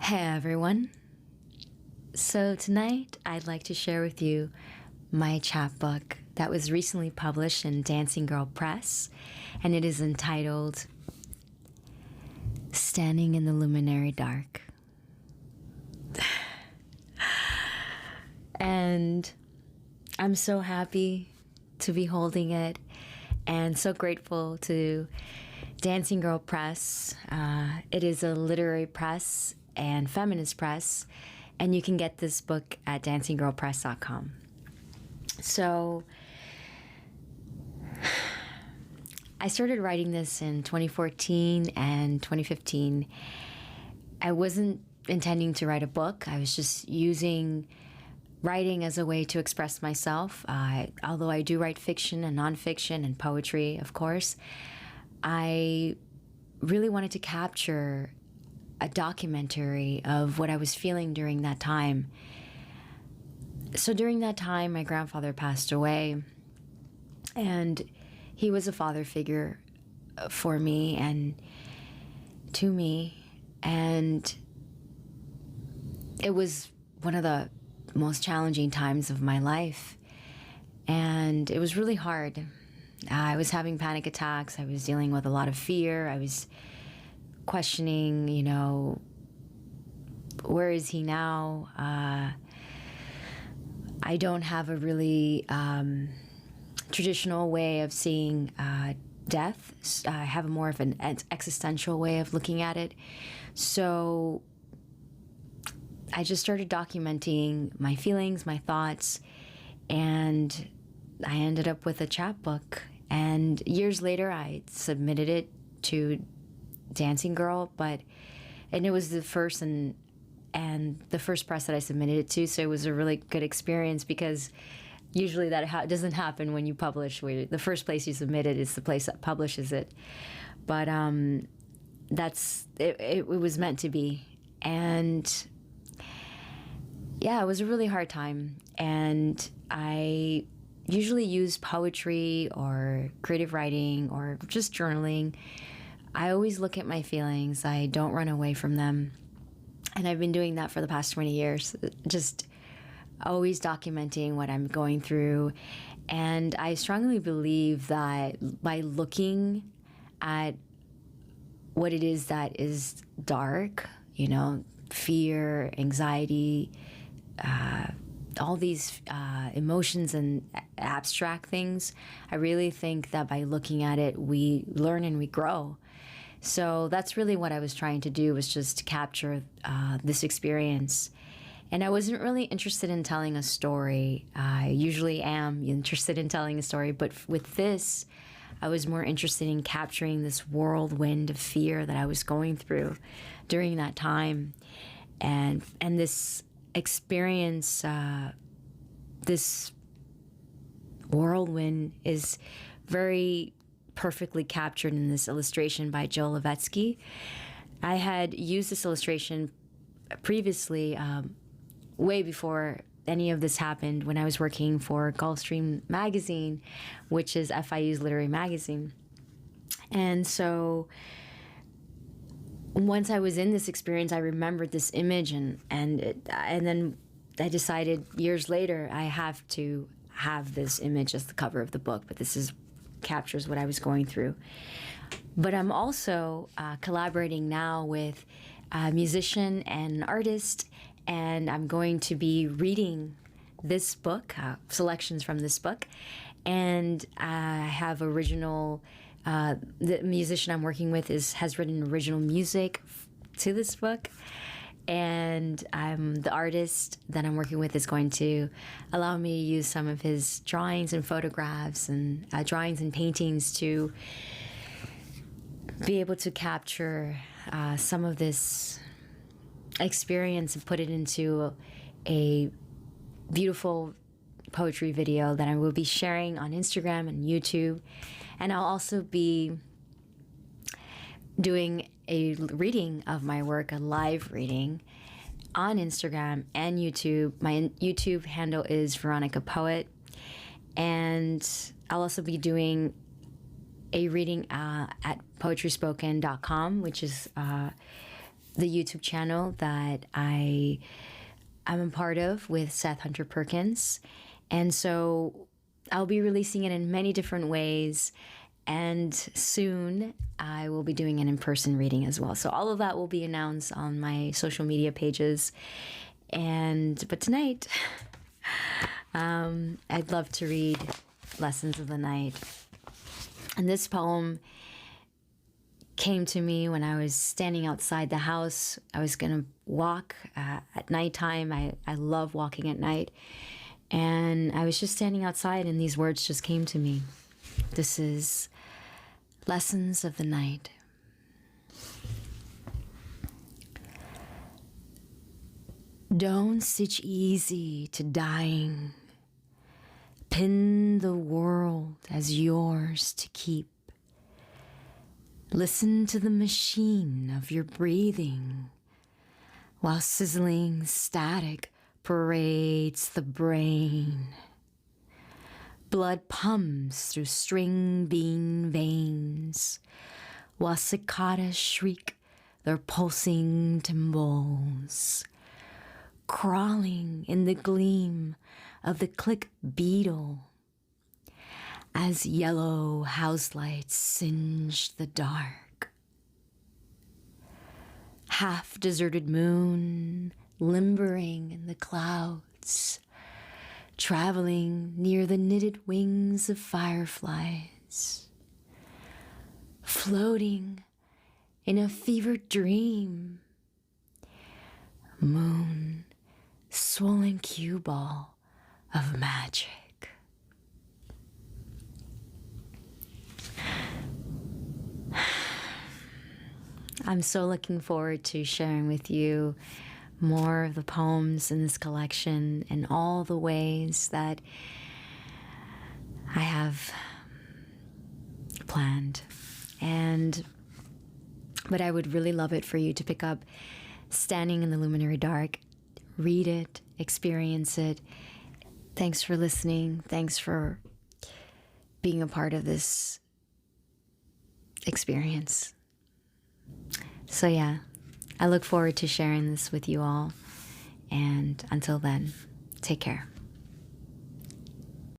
Hey everyone. So tonight I'd like to share with you my chapbook that was recently published in Dancing Girl Press, and it is entitled Standing in the Luminary Dark. And I'm so happy to be holding it and so grateful to Dancing Girl Press. It is a literary press and feminist press, and you can get this book at dancinggirlpress.com. So I started writing this in 2014 and 2015. I wasn't intending to write a book. I was just using writing as a way to express myself. Although I do write fiction and nonfiction and poetry, of course, I really wanted to capture a documentary of what I was feeling during that time. So during that time, my grandfather passed away, and he was a father figure for me and to me, and it was one of the most challenging times of my life, and it was really hard. I was having panic attacks. I was dealing with a lot of fear. I was questioning, where is he now? I don't have a really traditional way of seeing death. I have more of an existential way of looking at it. So I just started documenting my feelings, my thoughts, and I ended up with a chapbook. And years later, I submitted it to Dancing Girl, and it was the first and the first press that I submitted it to, so it was a really good experience, because usually that doesn't happen when you publish. The first place you submit it is the place that publishes it, but it was meant to be. And yeah, it was a really hard time, and I usually use poetry or creative writing or just journaling. I always look at my feelings. I don't run away from them. And I've been doing that for the past 20 years, just always documenting what I'm going through. And I strongly believe that by looking at what it is that is dark, fear, anxiety, all these emotions and abstract things, I really think that by looking at it, we learn and we grow. So that's really what I was trying to do, was just capture this experience. And I wasn't really interested in telling a story. I usually am interested in telling a story, but with this, I was more interested in capturing this whirlwind of fear that I was going through during that time. And this experience, this whirlwind is very perfectly captured in this illustration by Joe Levetsky. I had used this illustration previously, way before any of this happened, when I was working for Gulfstream magazine, which is FIU's literary magazine. And so once I was in this experience, I remembered this image, and then I decided years later I have to have this image as the cover of the book, but this captures what I was going through. But I'm also collaborating now with a musician and an artist, and I'm going to be reading this book, selections from this book, and I have original. The musician I'm working with has written original music to this book, and the artist that I'm working with is going to allow me to use some of his drawings and photographs and drawings and paintings to be able to capture some of this experience and put it into a beautiful poetry video that I will be sharing on Instagram and YouTube. And I'll also be doing a reading of my work, a live reading, on Instagram and YouTube. My YouTube handle is Veronica Poet. And I'll also be doing a reading at poetryspoken.com, which is the YouTube channel that I'm a part of with Seth Hunter Perkins. And so I'll be releasing it in many different ways. And soon I will be doing an in-person reading as well. So all of that will be announced on my social media pages. But tonight, I'd love to read Lessons of the Night. And this poem came to me when I was standing outside the house. I was going to walk at nighttime. I love walking at night. And I was just standing outside and these words just came to me. This is Lessons of the Night. Don't sit easy to dying. Pin the world as yours to keep. Listen to the machine of your breathing while sizzling static parades the brain. Blood pumps through string bean veins while cicadas shriek their pulsing timbrels. Crawling in the gleam of the click beetle as yellow house lights singe the dark. Half-deserted moon limbering in the clouds, traveling near the knitted wings of fireflies, floating in a fevered dream. Moon, swollen cue ball of magic. I'm so looking forward to sharing with you more of the poems in this collection and all the ways that I have planned. But I would really love it for you to pick up Standing in the Luminary Dark, read it, experience it. Thanks for listening. Thanks for being a part of this experience. So yeah, I look forward to sharing this with you all. And until then, take care.